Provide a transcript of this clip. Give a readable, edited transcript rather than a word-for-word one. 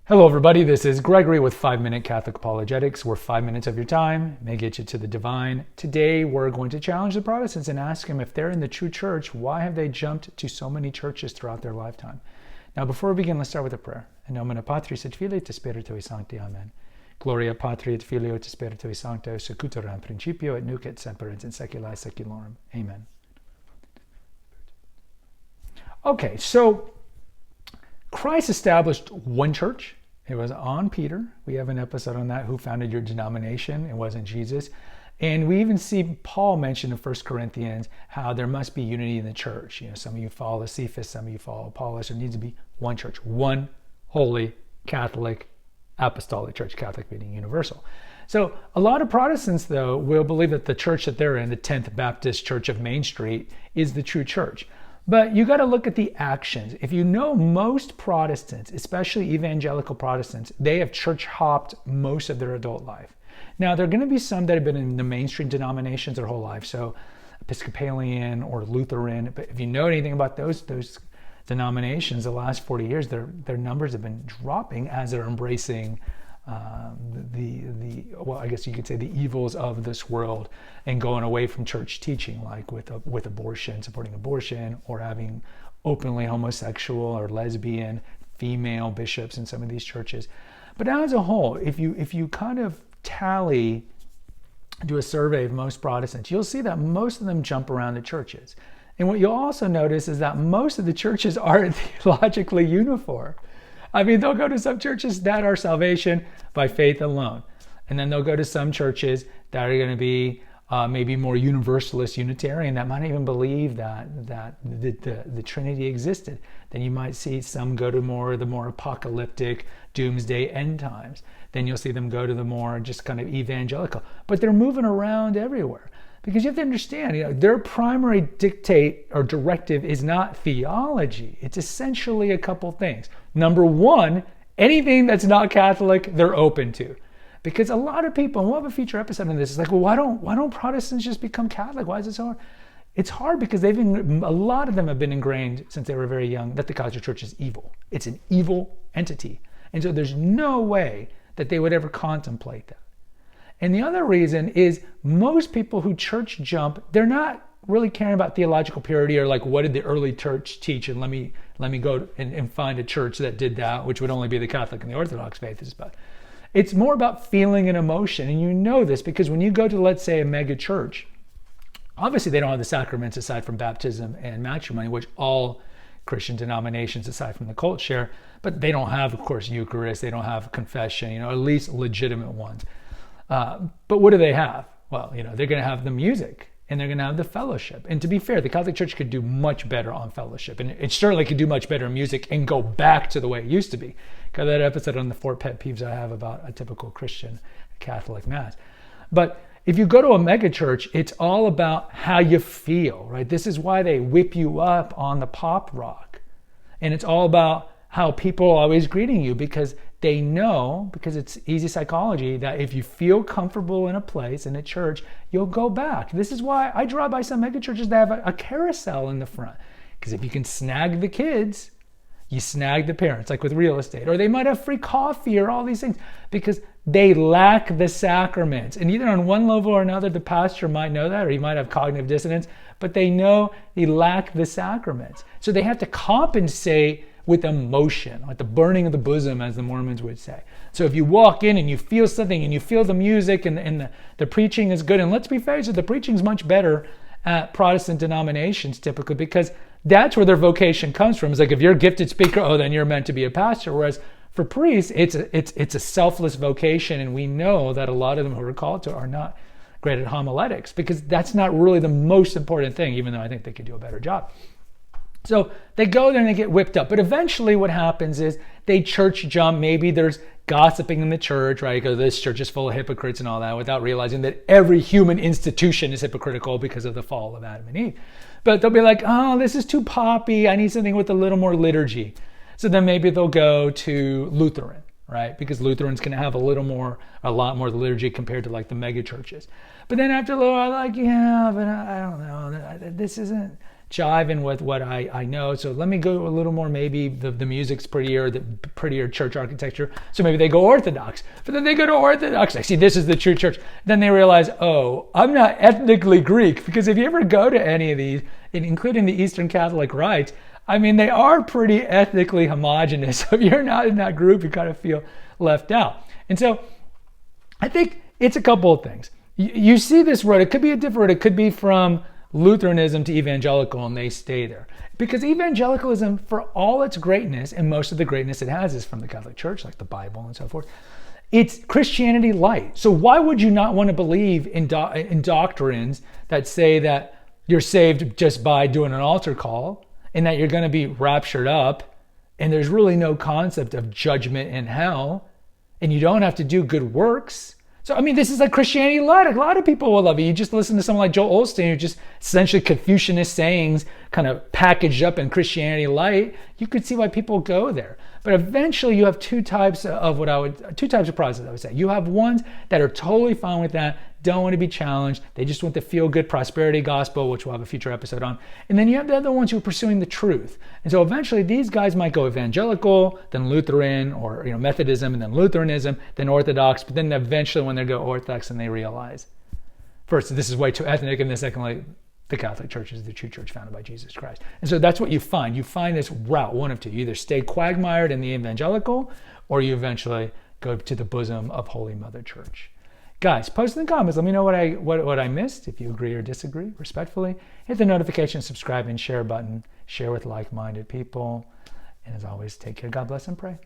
Hello everybody, this is Gregory with 5-Minute Catholic Apologetics, where 5 minutes of your time may get you to the divine. Today we're going to challenge the Protestants and ask them if they're in the true church, why have they jumped to so many churches throughout their lifetime? Now before we begin, let's start with a prayer. In nomine Patris et Filii et Spiritui Sancti, Amen. Gloria Patri et Filio et Spiritui Sancto, secutor in principio et nunc et semper et in saecula saeculorum. Amen. Okay, so Christ established one church. It was on Peter. We have an episode on that, who founded your denomination. It wasn't Jesus. And we even see Paul mention in 1 Corinthians how there must be unity in the church. You know, some of you follow Cephas, some of you follow Apollos. There needs to be one church, one holy Catholic apostolic church, Catholic meaning universal. So a lot of Protestants, though, will believe that the church that they're in, the 10th Baptist Church of Main Street, is the true church. But you got to look at the actions. If you know most Protestants, especially evangelical Protestants, they have church hopped most of their adult life. Now, there are going to be some that have been in the mainstream denominations their whole life, so Episcopalian or Lutheran. But if you know anything about those denominations, the last 40 years, their numbers have been dropping as they're embracing well, I guess you could say the evils of this world and going away from church teaching, like with abortion, supporting abortion, or having openly homosexual or lesbian female bishops in some of these churches. But as a whole, if you kind of do a survey of most Protestants, you'll see that most of them jump around the churches. And what you'll also notice is that most of the churches aren't theologically uniform. I mean, they'll go to some churches that are salvation by faith alone. And then they'll go to some churches that are going to be maybe more universalist, Unitarian, that might even believe that the Trinity existed. Then you might see some go to the more apocalyptic, doomsday end times. Then you'll see them go to the more just kind of evangelical. But they're moving around everywhere. Because you have to understand, their primary dictate or directive is not theology. It's essentially a couple things. Number one, anything that's not Catholic, they're open to. Because a lot of people, and we'll have a future episode on this, it's like, well, why don't Protestants just become Catholic? Why is it so hard? It's hard because a lot of them have been ingrained since they were very young that the Catholic Church is evil. It's an evil entity. And so there's no way that they would ever contemplate that. And the other reason is most people who church jump, they're not really caring about theological purity or like, what did the early church teach? And let me go and find a church that did that, which would only be the Catholic and the Orthodox faith is about. It's more about feeling and emotion. And you know this because when you go to, let's say, a mega church, obviously they don't have the sacraments aside from baptism and matrimony, which all Christian denominations aside from the cult share, but they don't have, of course, Eucharist. They don't have confession, at least legitimate ones. But what do they have? Well, they're going to have the music and they're going to have the fellowship. And to be fair, the Catholic Church could do much better on fellowship. And it certainly could do much better in music and go back to the way it used to be. Got that episode on the 4 pet peeves I have about a typical Christian Catholic Mass. But if you go to a mega church, it's all about how you feel, right? This is why they whip you up on the pop rock. And it's all about how people are always greeting you because they know, because it's easy psychology, that if you feel comfortable in a place, in a church, you'll go back. This is why I drive by some mega churches that have a carousel in the front. Because if you can snag the kids, you snag the parents, like with real estate. Or they might have free coffee or all these things because they lack the sacraments. And either on one level or another, the pastor might know that, or he might have cognitive dissonance, but they know they lack the sacraments. So they have to compensate with emotion, like the burning of the bosom, as the Mormons would say. So if you walk in and you feel something and you feel the music and the preaching is good, and let's be fair, so the preaching's much better at Protestant denominations typically because that's where their vocation comes from. It's like if you're a gifted speaker, then you're meant to be a pastor. Whereas for priests, it's a selfless vocation, and we know that a lot of them who are called to are not great at homiletics because that's not really the most important thing, even though I think they could do a better job. So they go there and they get whipped up. But eventually what happens is they church jump. Maybe there's gossiping in the church, right? Because this church is full of hypocrites and all that, without realizing that every human institution is hypocritical because of the fall of Adam and Eve. But they'll be like, oh, this is too poppy. I need something with a little more liturgy. So then maybe they'll go to Lutheran, right? Because Lutheran's going to have a lot more liturgy compared to like the mega churches. But then after a little while, like, yeah, but I don't know. This isn't jiving with what I know. So let me go a little more, maybe the music's prettier, the prettier church architecture. So maybe they go Orthodox. But then they go to Orthodox. I see this is the true church. Then they realize, oh, I'm not ethnically Greek. Because if you ever go to any of these, including the Eastern Catholic rites, I mean, they are pretty ethnically homogenous. So if you're not in that group, you kind of feel left out. And so I think it's a couple of things. You see this road. It could be a different road. It could be from Lutheranism to evangelical, and they stay there. Because evangelicalism, for all its greatness, and most of the greatness it has is from the Catholic Church, like the Bible and so forth, it's Christianity light. So why would you not want to believe in doctrines that say that you're saved just by doing an altar call, and that you're going to be raptured up, and there's really no concept of judgment in hell, and you don't have to do good works? So, I mean, this is like Christianity light. A lot of people will love it. You just listen to someone like Joel Osteen, who just essentially Confucianist sayings kind of packaged up in Christianity light. You could see why people go there. But eventually you have two types of Protestants, I would say. You have ones that are totally fine with that, don't want to be challenged. They just want the feel-good prosperity gospel, which we'll have a future episode on. And then you have the other ones who are pursuing the truth. And so eventually these guys might go evangelical, then Lutheran, or Methodism, and then Lutheranism, then Orthodox. But then eventually when they go Orthodox, and they realize, first, this is way too ethnic, and then secondly, the Catholic Church is the true church founded by Jesus Christ. And so that's what you find. You find this route, one of two. You either stay quagmired in the evangelical, or you eventually go to the bosom of Holy Mother Church. Guys, post in the comments. Let me know what I missed. If you agree or disagree, respectfully. Hit the notification, subscribe, and share button. Share with like-minded people. And as always, take care. God bless and pray.